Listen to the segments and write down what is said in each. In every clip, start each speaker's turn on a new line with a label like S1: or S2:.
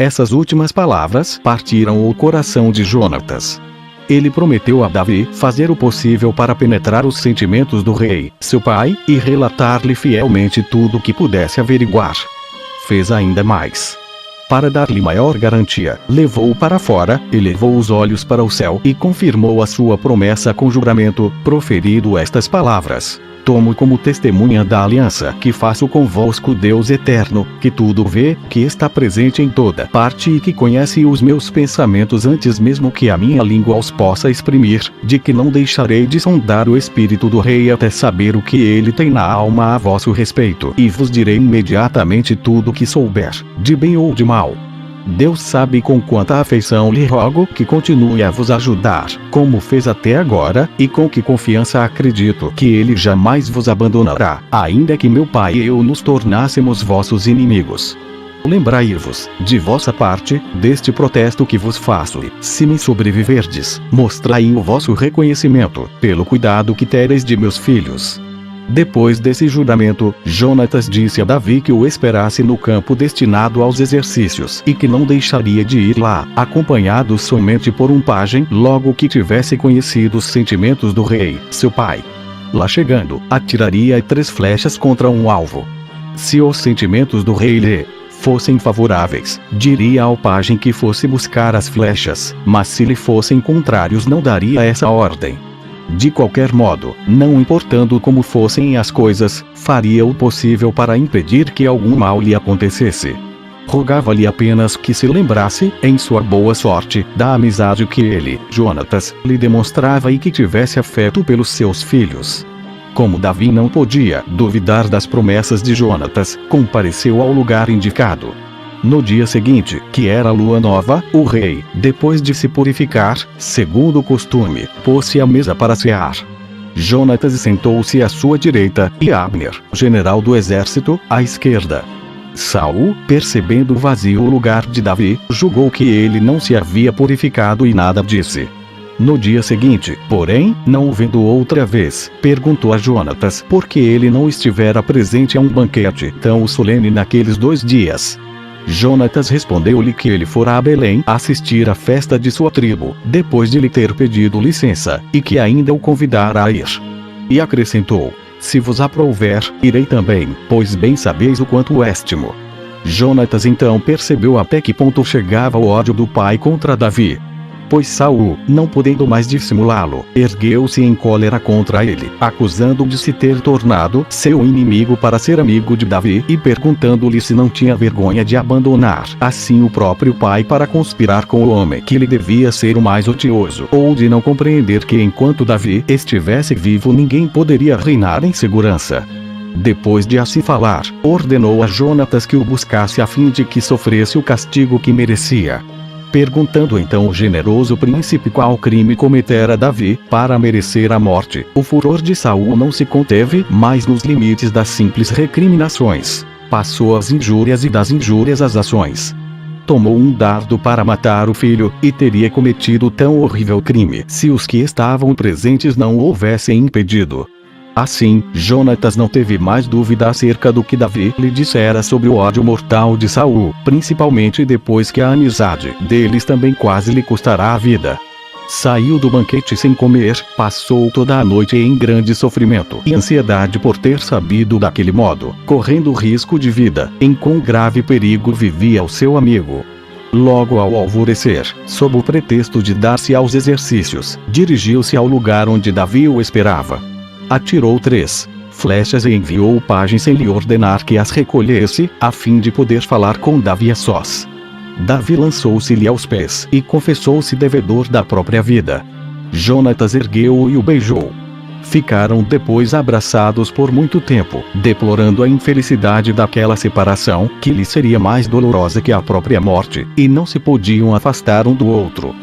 S1: Essas últimas palavras partiram o coração de Jonatas. Ele prometeu a Davi fazer o possível para penetrar os sentimentos do rei, seu pai, e relatar-lhe fielmente tudo o que pudesse averiguar. Fez ainda mais. Para dar-lhe maior garantia, levou-o para fora, elevou os olhos para o céu e confirmou a sua promessa com juramento, proferido estas palavras: tomo como testemunha da aliança que faço convosco Deus eterno, que tudo vê, que está presente em toda parte e que conhece os meus pensamentos antes mesmo que a minha língua os possa exprimir, de que não deixarei de sondar o espírito do rei até saber o que ele tem na alma a vosso respeito, e vos direi imediatamente tudo o que souber, de bem ou de mal. Deus sabe com quanta afeição lhe rogo que continue a vos ajudar, como fez até agora, e com que confiança acredito que ele jamais vos abandonará, ainda que meu pai e eu nos tornássemos vossos inimigos. Lembrai-vos, de vossa parte, deste protesto que vos faço e, se me sobreviverdes, mostrai o vosso reconhecimento, pelo cuidado que tereis de meus filhos. Depois desse juramento, Jonatas disse a Davi que o esperasse no campo destinado aos exercícios e que não deixaria de ir lá, acompanhado somente por um pajem, logo que tivesse conhecido os sentimentos do rei, seu pai. Lá chegando, atiraria 3 flechas contra um alvo. Se os sentimentos do rei lhe fossem favoráveis, diria ao pajem que fosse buscar as flechas, mas se lhe fossem contrários não daria essa ordem. De qualquer modo, não importando como fossem as coisas, faria o possível para impedir que algum mal lhe acontecesse. Rogava-lhe apenas que se lembrasse, em sua boa sorte, da amizade que ele, Jonatas, lhe demonstrava e que tivesse afeto pelos seus filhos. Como Davi não podia duvidar das promessas de Jonatas, compareceu ao lugar indicado. No dia seguinte, que era lua nova, o rei, depois de se purificar, segundo o costume, pôs-se à mesa para cear. Jonatas sentou-se à sua direita, e Abner, general do exército, à esquerda. Saul, percebendo vazio o lugar de Davi, julgou que ele não se havia purificado e nada disse. No dia seguinte, porém, não o vendo outra vez, perguntou a Jonatas por que ele não estivera presente a um banquete tão solene naqueles 2 dias. Jonatas respondeu-lhe que ele fora a Belém assistir à festa de sua tribo, depois de lhe ter pedido licença, e que ainda o convidara a ir. E acrescentou: se vos aprouver, irei também, pois bem sabeis o quanto o estimo. Jonatas então percebeu até que ponto chegava o ódio do pai contra Davi. Pois Saul, não podendo mais dissimulá-lo, ergueu-se em cólera contra ele, acusando-o de se ter tornado seu inimigo para ser amigo de Davi e perguntando-lhe se não tinha vergonha de abandonar assim o próprio pai para conspirar com o homem que lhe devia ser o mais odioso, ou de não compreender que enquanto Davi estivesse vivo ninguém poderia reinar em segurança. Depois de assim falar, ordenou a Jonatas que o buscasse a fim de que sofresse o castigo que merecia. Perguntando então o generoso príncipe qual crime cometera Davi, para merecer a morte, o furor de Saul não se conteve mais nos limites das simples recriminações. Passou às injúrias e das injúrias às ações. Tomou um dardo para matar o filho, e teria cometido tão horrível crime se os que estavam presentes não o houvessem impedido. Assim, Jonatas não teve mais dúvida acerca do que Davi lhe dissera sobre o ódio mortal de Saul, principalmente depois que a amizade deles também quase lhe custará a vida. Saiu do banquete sem comer, passou toda a noite em grande sofrimento e ansiedade por ter sabido daquele modo, correndo risco de vida, em quão grave perigo vivia o seu amigo. Logo ao alvorecer, sob o pretexto de dar-se aos exercícios, dirigiu-se ao lugar onde Davi o esperava. Atirou 3 flechas e enviou o pajem sem lhe ordenar que as recolhesse, a fim de poder falar com Davi a sós. Davi lançou-se-lhe aos pés e confessou-se devedor da própria vida. Jonatas ergueu-o e o beijou. Ficaram depois abraçados por muito tempo, deplorando a infelicidade daquela separação, que lhe seria mais dolorosa que a própria morte, e não se podiam afastar um do outro.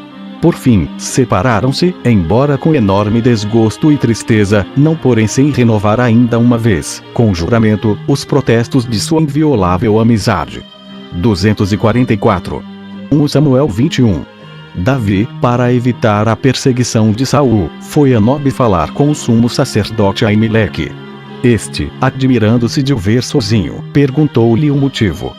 S1: Por fim, separaram-se, embora com enorme desgosto e tristeza, não porém sem renovar ainda uma vez, com juramento, os protestos de sua inviolável amizade. 244. 1 Samuel 21. Davi, para evitar a perseguição de Saul, foi a Nob falar com o sumo sacerdote Aimeleque. Este, admirando-se de o ver sozinho, perguntou-lhe o motivo.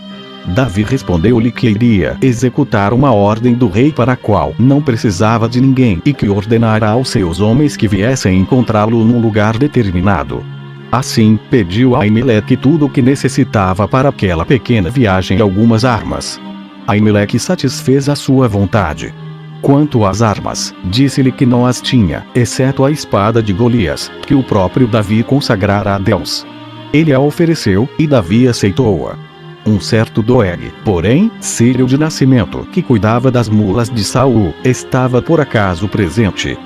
S1: Davi respondeu-lhe que iria executar uma ordem do rei para a qual não precisava de ninguém e que ordenara aos seus homens que viessem encontrá-lo num lugar determinado. Assim, pediu a Aimeleque tudo o que necessitava para aquela pequena viagem e algumas armas. Aimeleque satisfez a sua vontade. Quanto às armas, disse-lhe que não as tinha, exceto a espada de Golias, que o próprio Davi consagrara a Deus. Ele a ofereceu, e Davi aceitou-a. Um certo Doeg, porém, sírio de nascimento, que cuidava das mulas de Saul, estava por acaso presente.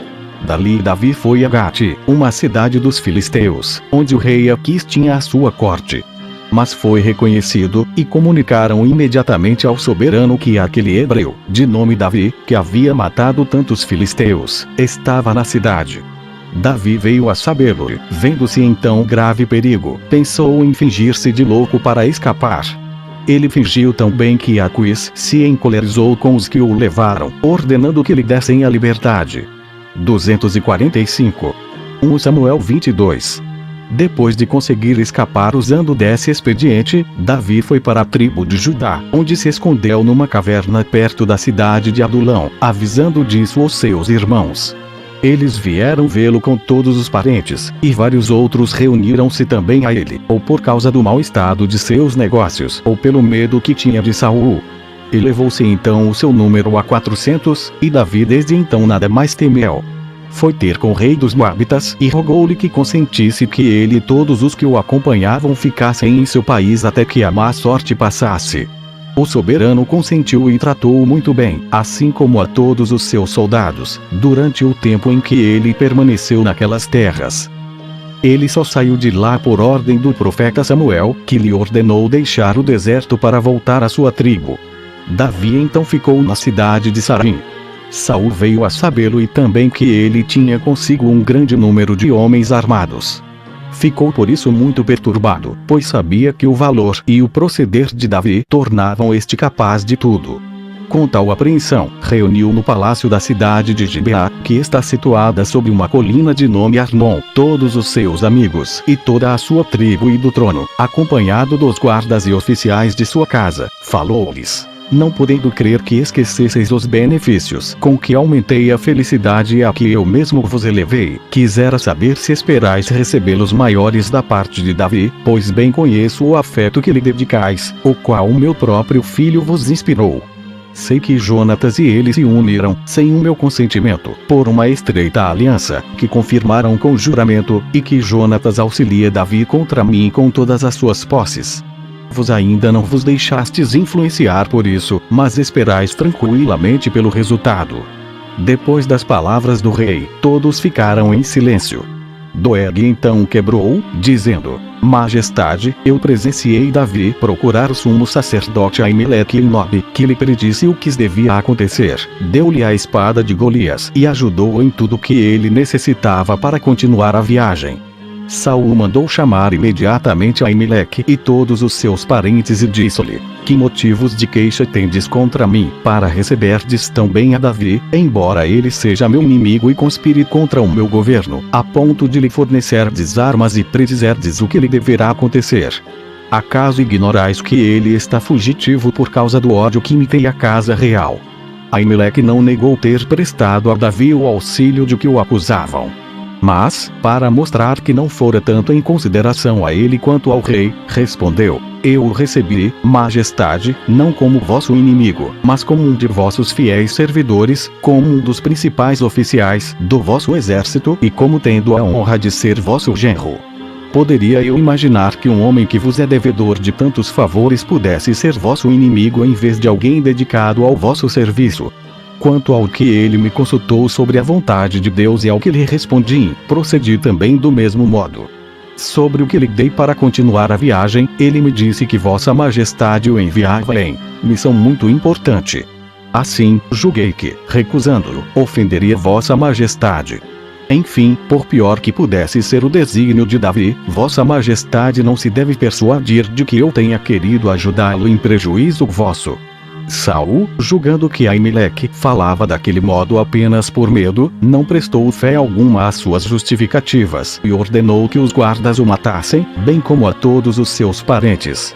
S1: Dali Davi foi a Gate, uma cidade dos filisteus, onde o rei Aquis tinha a sua corte. Mas foi reconhecido, e comunicaram imediatamente ao soberano que aquele hebreu, de nome Davi, que havia matado tantos filisteus, estava na cidade. Davi veio a sabê-lo, vendo-se então grave perigo, pensou em fingir-se de louco para escapar. Ele fingiu tão bem que Aquis se encolerizou com os que o levaram, ordenando que lhe dessem a liberdade. 245. 1 Samuel 22. Depois de conseguir escapar usando desse expediente, Davi foi para a tribo de Judá, onde se escondeu numa caverna perto da cidade de Adulão, avisando disso aos seus irmãos. Eles vieram vê-lo com todos os parentes, e vários outros reuniram-se também a ele, ou por causa do mau estado de seus negócios, ou pelo medo que tinha de Saul. E levou-se então o seu número a 400, e Davi desde então nada mais temeu. Foi ter com o rei dos Moabitas e rogou-lhe que consentisse que ele e todos os que o acompanhavam ficassem em seu país até que a má sorte passasse. O soberano consentiu e tratou-o muito bem, assim como a todos os seus soldados, durante o tempo em que ele permaneceu naquelas terras. Ele só saiu de lá por ordem do profeta Samuel, que lhe ordenou deixar o deserto para voltar à sua tribo. Davi então ficou na cidade de Sarim. Saul veio a sabê-lo e também que ele tinha consigo um grande número de homens armados. Ficou por isso muito perturbado, pois sabia que o valor e o proceder de Davi tornavam este capaz de tudo. Com tal apreensão, reuniu no palácio da cidade de Gibeá, que está situada sob uma colina de nome Arnon, todos os seus amigos e toda a sua tribo e do trono, acompanhado dos guardas e oficiais de sua casa, falou-lhes: não podendo crer que esquecesseis os benefícios com que aumentei a felicidade a que eu mesmo vos elevei, quisera saber se esperais recebê-los maiores da parte de Davi, pois bem conheço o afeto que lhe dedicais, o qual o meu próprio filho vos inspirou. Sei que Jonatas e ele se uniram, sem o meu consentimento, por uma estreita aliança, que confirmaram com juramento, e que Jonatas auxilia Davi contra mim com todas as suas posses. Vos ainda não vos deixastes influenciar por isso, mas esperais tranquilamente pelo resultado. Depois das palavras do rei, todos ficaram em silêncio. Doeg então quebrou, dizendo: Majestade, eu presenciei Davi procurar o sumo sacerdote Aimeleque em Nob, que lhe predisse o que devia acontecer, deu-lhe a espada de Golias e ajudou-o em tudo o que ele necessitava para continuar a viagem. Saul mandou chamar imediatamente Aimeleque e todos os seus parentes e disse-lhe: que motivos de queixa tendes contra mim, para receberdes tão bem a Davi, embora ele seja meu inimigo e conspire contra o meu governo, a ponto de lhe fornecerdes armas e predizerdes o que lhe deverá acontecer? Acaso ignorais que ele está fugitivo por causa do ódio que me tem a casa real? Aimeleque não negou ter prestado a Davi o auxílio de que o acusavam. Mas, para mostrar que não fora tanto em consideração a ele quanto ao rei, respondeu: eu o recebi, majestade, não como vosso inimigo, mas como um de vossos fiéis servidores, como um dos principais oficiais do vosso exército e como tendo a honra de ser vosso genro. Poderia eu imaginar que um homem que vos é devedor de tantos favores pudesse ser vosso inimigo em vez de alguém dedicado ao vosso serviço? Quanto ao que ele me consultou sobre a vontade de Deus e ao que lhe respondi, procedi também do mesmo modo. Sobre o que lhe dei para continuar a viagem, ele me disse que vossa majestade o enviava em missão muito importante. Assim, julguei que, recusando-o, ofenderia vossa majestade. Enfim, por pior que pudesse ser o desígnio de Davi, vossa majestade não se deve persuadir de que eu tenha querido ajudá-lo em prejuízo vosso. Saul, julgando que Aimeleque falava daquele modo apenas por medo, não prestou fé alguma às suas justificativas e ordenou que os guardas o matassem, bem como a todos os seus parentes.